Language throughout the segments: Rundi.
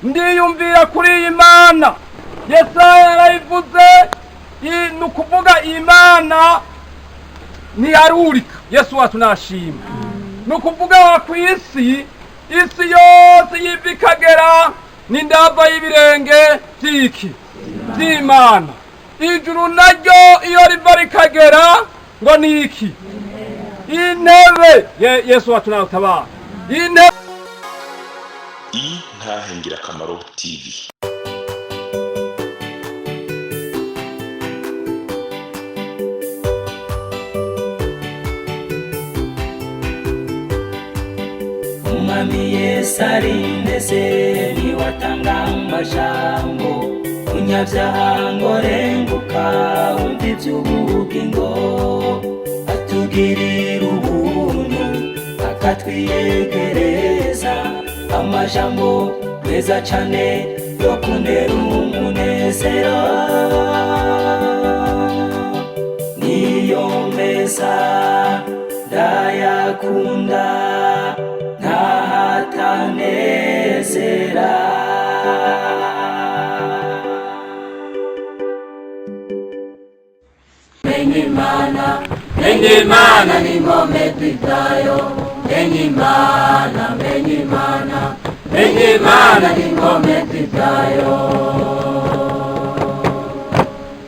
ndiyumvira kuri iyi Mana. Yesaya yarayivuze, ni ukuvuga Imana ntiyarurika. Yesu wacu nashimwe. Ni ukuvuga wa kw'isi, isi yose yiva ikagera n'indava y'ibirenge vy'iki vy'Imana. Ijuru naryo iyo riva rikagera ngo ni iki? Intebe. Yesu wacu narutabara. Intebe. Ingirakamaro TV. Umwami Yesu arindeze niwatanga amajambo, umunyabyaha ngo renguka wumva iby'ubugingo, atugirira ubuntu akatwiyegereza, amajambo meza cyane yo kunera umunezero, niyo meza ndayakunda ntahatanezera. Menye Imana ni ngome twitayo, menye Imana ni ngome twitayo.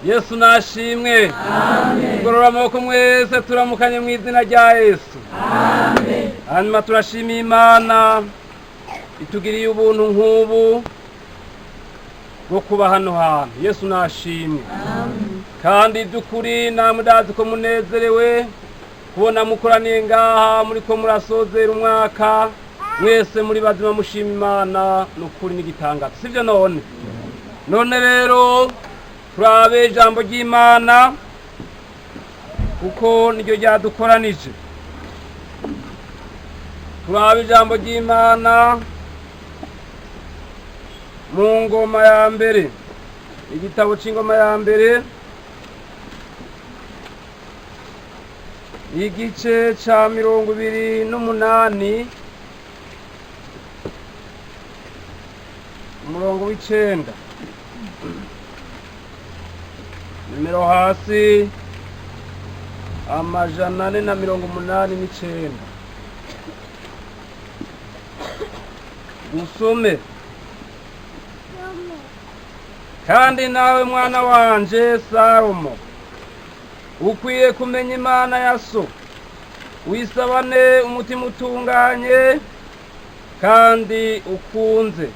Yesu nashimwe. Amen. Gorora amaboko mwese turamukanye mu izina rya Yesu. Amen. Hanyuma turashimiye Imana itugiriye ubuntu nk'ubu bwo kuba hano hantu. Yesu nashimwe. Amen. Kandi by'ukuri namwe ndazi ko munezerewe kubona mukoraniye ngaha muri ko murasozera umwaka mwese muri bazima mushima Imana n'ukuri n'igitangaza. Sivyo none? None rero turabe ijambo ry'Imana kuko niryo ryadukoranije. Turabe ijambo ry'Imana mu ngoma ya mbere, igitabo c'ingoma ya mbere, igice ca 28 umurongo w'9, nimero hasi 489. Usome. Kandi nawe mwana wanje Salomo, ukwiye kumenya Imana ya so, wisabane umutima utunganye kandi ukunze,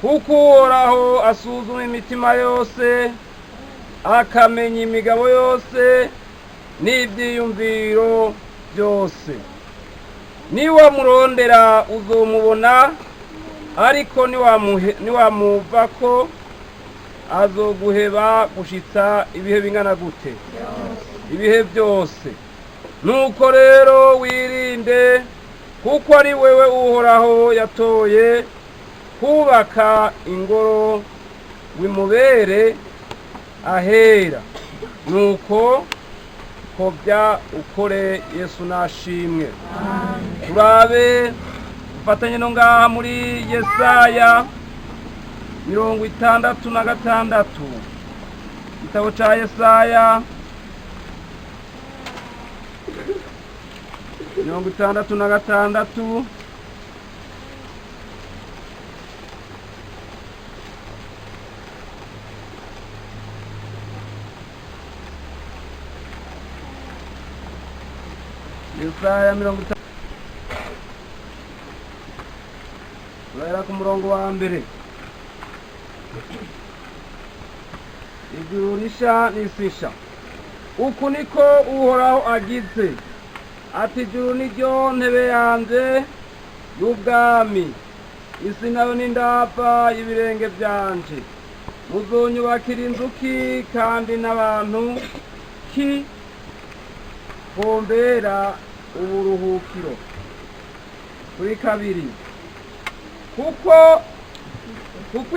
kuko Uhoraho asuzuma imitima yose, akamenya imigabo yose n'ibyiyumviro byose. Niwamurondera uzomubona, ariko niwamuvako azoguheba gushitsa ibihe bingana gute? Ibihe byose. Nuko rero wirinde, kuko ari wewe Uhoraho yatoye kubaka ingoro wimubere ahera. Nuko kobya ukore. Yesu nashimwe. Turabe ufatanye no ngaha muri Yesaya 66, igitabo ca Yesaya 66. Yesaya 66 turahera ku murongo wa mbere. Ijuru risha n'isisha, uku niko Uhoraho agize, ati ijuru niryo ntebe yanje y'ubwami, isi nayo n'indava y'ibirenge byanje. Muzonyubakira inzu ki, kandi n'abantu ki bombera uburuhukiro? Kuri kabiri, kuko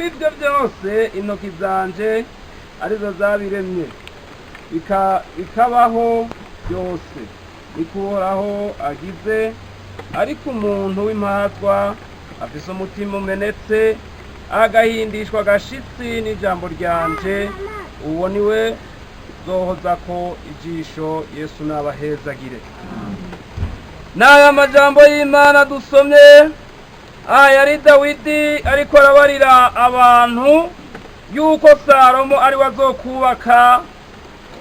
ibyo byose intoki zanje arizo zabiremye, bikabaho byose. Uhoraho agize, ariko umuntu w'impatwa afise umutima umenetse agahindishwa agashitsi n'ijambo ryanje, uwo niwe zohoza ko ijisho. Yesu nabahezagire. N'aya majambo y'Imana dusomye, yari Dawidi ariko arabarira abantu yuko Salomo ari wazokubaka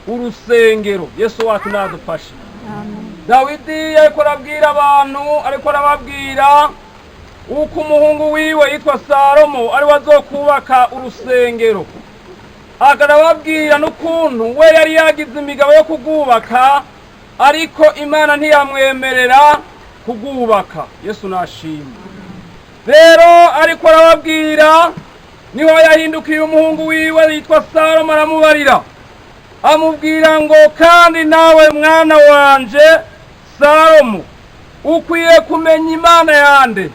urusengero. Yesu wacu nadufashe. Dawidi ariko arabwira abantu, ariko arababwira uko umuhungu wiwe yitwa Salomo ari wazokubaka urusengero, agarababwira n'ukuntu we yari yagize imigabo yo kugubaka, ariko Imana ntiyamwemerera kugubaka. Yesu nashimye. Rero ariko arababwira, niho yahindukiye umuhungu wiwe yitwa Salomo aramubarira, amubwira ngo kandi nawe mwana wanje Salomo ukwiye kumenya Imana yande.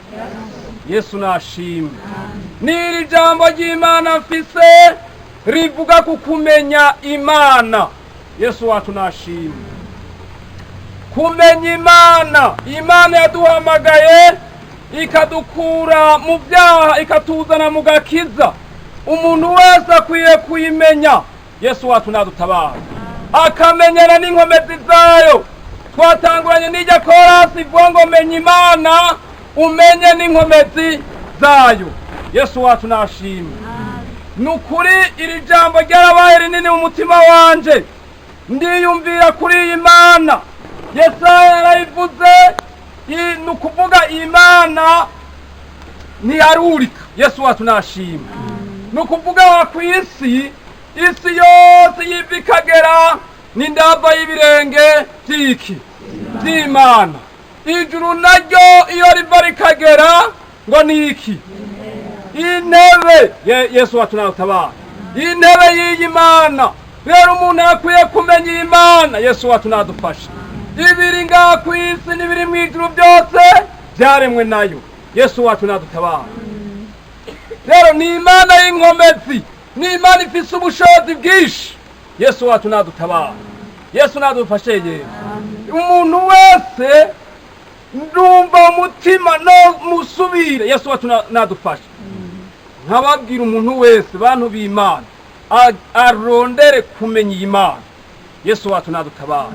Yesu nashimye. N'iri jambo ry'Imana mfise rivuga ku kumenya Imana. Yesu wacu nashimye. Kumenya Imana. Imana yaduhamagaye ikadukura mu byaha ikatuzana mu gakiza. Umuntu wese akwiye kuyimenya. Yesu wacu nadutabara, akamenyana n'inkomezi zayo. Twatanguranye n'ijya korasi ivuga ngo menya Imana umenye n'inkomezi zayo. Yesu wacu nashimye. Nukuri iri jambo ryarabaye rinini mu mutima wanje, ndiyumvira kuri iyi Imana. Yesaya yarayivuze, nukuvuga Imana ntiyarurika. Yesu wacu nashimye. Nukuvuga wa kw'isi, isi yose yiva ikagera n'indava y'ibirenge by'iki by'Imana. Ijuru naryo iyo riva rikagera ngo ni iki? Intebe. Yesu wacu nadutabara. Intebe y'iyi Mana. Rero umuntu akwiye kumenya Imana. Yesu wacu nadufashe. Ibiri ngaha ku isi n'ibiri mu ijuru byose byaremwe nayo. Yesu wacu nadutabara. Rero ni Imana y'inkomezi, ni Imana ifise ubushobozi bwinshi. Yesu wacu nadutabara. Yesu nadufashe. Yesu umuntu wese ndumva umutima no musubire. Yesu wacu nadufashe. Nkababwira umuntu wese bantu b'Imana arondere kumenya Imana. Yesu wacu nadutabara.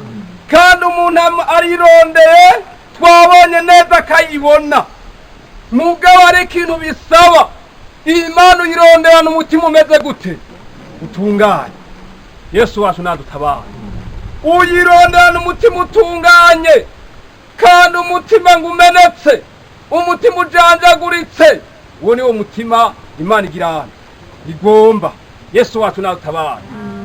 Kandi umuntu arirondeye twabonye neza akayibona. Mugabo ari ikintu bisaba Imana uyironderana umutima umeze gute? Utunganye. Yesu wacu nadutabara. Uyironderana umutima utunganye, kandi umutima ngumenetse, umutima ujanjaguritse, uwo niwo mutima Imana igirana igomba. Yesu wacu nadutabara.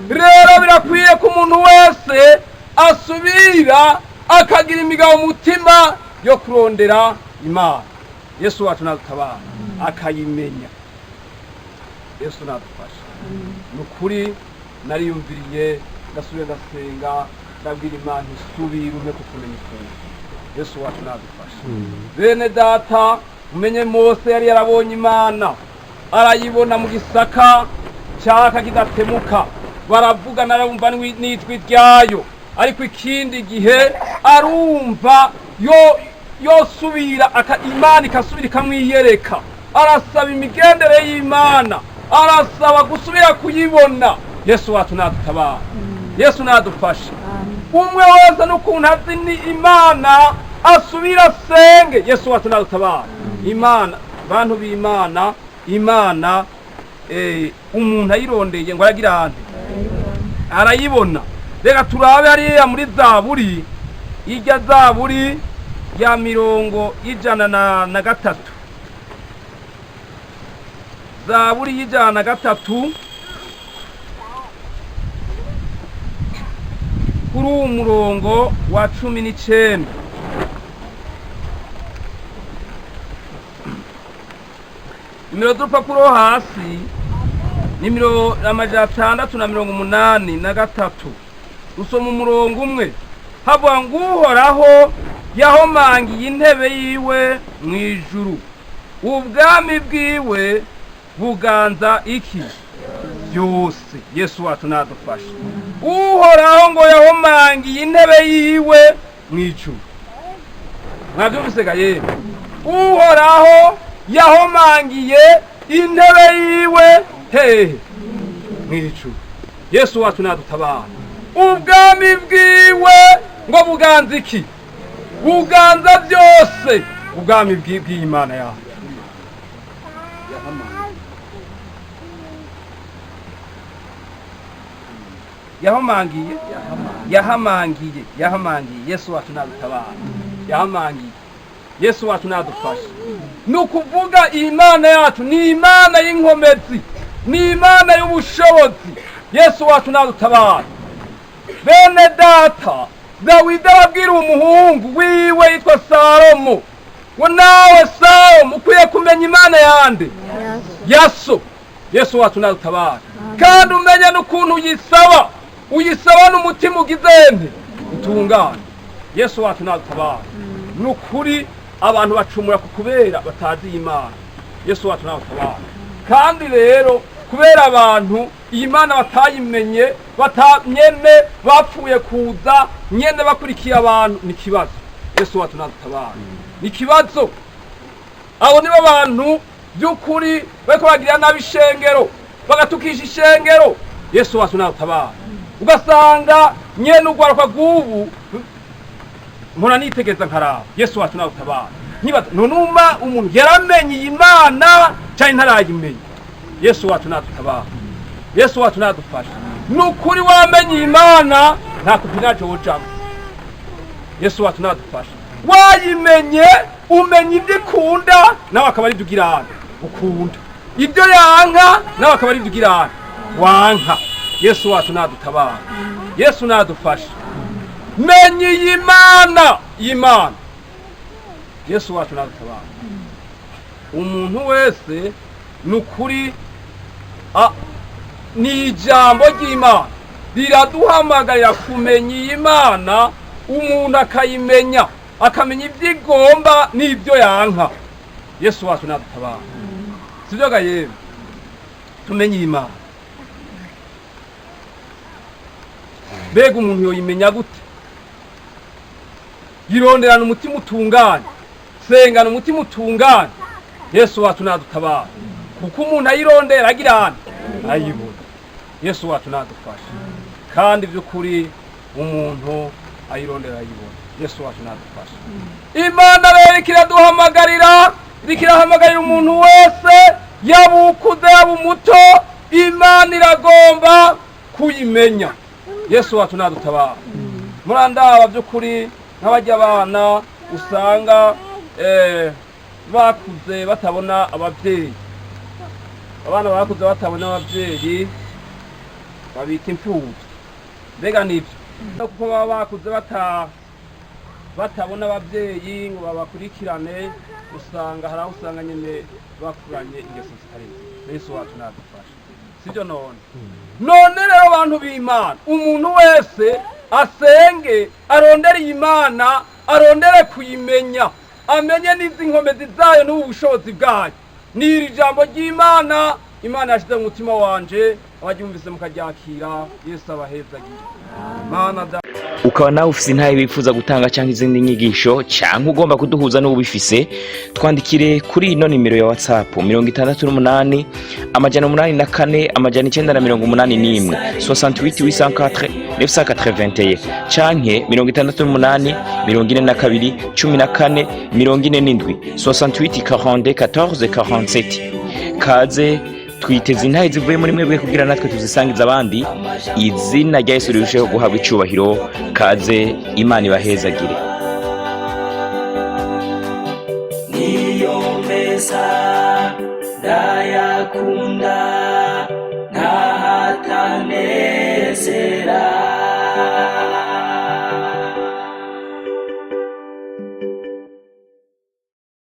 Rero birakwiye ko umuntu wese asubira akagira imigabo umutima yo kurondera Imana. Yesu wacu nadutabara akayimenya. Yesu nadufasha. Nukuri nariyumviriye, ndasubira ndasenga, ndabwira Imana isubira umpe kukumenya ukuri. Yesu wacu nadufasha. Bene data, umenye Mose yari yarabonye Imana, arayibona mu gisaka cyaka kidatemuka, baravuga narumva n'ijwi ryayo, ariko ikindi gihe arumva yosubira Imana ikasubira ikamwiyereka. Arasaba imigendere y'Imana, arasaba gusubira kuyibona. Yesu wacu nadutabara. Yesu nadufashe. Umwe wese n'ukuntu azi ni Imana asubira senge. Yesu wacu nadutabara. Imana, bantu b'Imana, Imana umuntu ayirondeye ngo aragira ande arayibona. Reka turabe hariya muri Zaburi, irya Zaburi ya 103. Zaburi y'103 kuri umurongo wa 19. Nimero dupapuro hasi ni 683. Usoma umurongo umwe, havuga ngo Uhoraho yahomangiye intebe yiwe mu ijuru, ubwami bwiwe buganza iki byose. Yesu wacu nadufashe. Uhoraho ngo yahomangiye intebe yiwe mu ijuru. Mwabyumvise ga yemwe? Uhoraho yahomangiye intebe yiwe hehe mw'ijuru. Yesu wacu nadutabara. Ubwami bwiwe ngo buganza iki? Buganza byose. Ubwami bw'Imana yacu. Yahamangiye. Yesu wacu nadutabara. Yahamangiye. Yesu wacu nadufashe. Nukuvuga Imana yacu ni Imana y'inkomezi, ni Imana y'ubushobozi. Yesu wacu nadutabara. Bene data, Dawidi arabwira umuhungu wiwe yitwa Salomo, ngo nawe Salomo ukwiye kumenya Imana yande yaso. Yesu wacu nadutabara. Kandi umenye n'ukuntu uyisaba n'umutima ugizente utungane. Yesu wacu nadutabara. Nukuri abantu bacumura kubera batazi Imana. Yesu wacu nadutabara. Kandi rero kubera abantu Imana batayimenye, batanyene bapfuye kuza nyene bakurikiye abantu, ni kibazo. Yesu wacu nadutabara. Ni kibazo. Abo nibo abantu by'ukuri bariko bagira nabi ishengero, bagatukisha ishengero. Yesu wacu nadutabara. Ugasanga nyene ugwaruka gubu mpora nitegeza nkaraba. Yesu wacu nadutabara. Nibaza nonuma umuntu yaramenye Imana cyane ntarayimenya. Yesu wacu nadutabara. Yesu wacu nadufasha. Nukuri wamenye Imana nta kupinaje wojamo. Yesu wacu nadufasha. Wayimenye umenye ibyo ikunda nawe akaba ari dugirana ukunda. Ibyo yanka nawe akaba ari dugirana wanka. Yesu wacu nadutabara. Yesu nadufasha. Menye Imana. Yesu wacu nadutabara. Umuntu wese nukuri ni ijambo ry'Imana riraduhamagarira kumenya Imana. Umuntu akayimenya, akamenya ibyo igomba n'ibyo yanka. Yesu wacu nadutabara. Sibyo ga yewe tumenye Imana. Mbega umuntu yoyimenya gute? Yironderana umutima utunganye, sengana umutima utunganye. Yesu wacu nadutabara. Kuko umuntu ayirondera agirana ayibona. Yesu wacu nadufasha. Kandi by'ukuri umuntu ayirondera ayibona. Yesu wacu nadufasha. Imana rero ikiraduhamagarira umuntu wese yabukuze yabumuto, Imana iragomba kuyimenya. Yesu wacu nadutabara. Murandaba by'ukuri nk'abajya abana usanga bakuze batabona ababyeyi. Abana bakuze batabona ababyeyi babita imfubyi. Mbega nibyo kuko baba bakuze batabona ababyeyi ngo babakurikirane, usanga hari aho usanga nyine bakuranye ingeso zitari nziza. Yesu wacu nadufasha. Sibyo none rero abantu b'Imana, umuntu wese asenge arondere Imana, arondere kuyimenya, amenye n'izi nkomezi zayo n'ubushobozi bwayo. Niri jambo ry'Imana Imana yashize mu mutima wanje, abaryumvise mukaryakira. Yesu abahezagira. Mana ukaba nawe ufise intahe bifuza gutanga cyangwa izindi nyigisho cyangwa ugomba kuduhuza n'ubifise, twandikire kuri ino nimero ya WhatsApp 68 884 981 68 804 canke 68 42 14 47 68 42 14 47. Kaze twiteze intahe zivuye muri mwebwe kugira natwe tuzisangiza abandi. Izina rya Yesu rirusheho guhabwa icyubahiro. Kaze, Imana ibahezagire. Niyo meza ndayakunda ntahataneze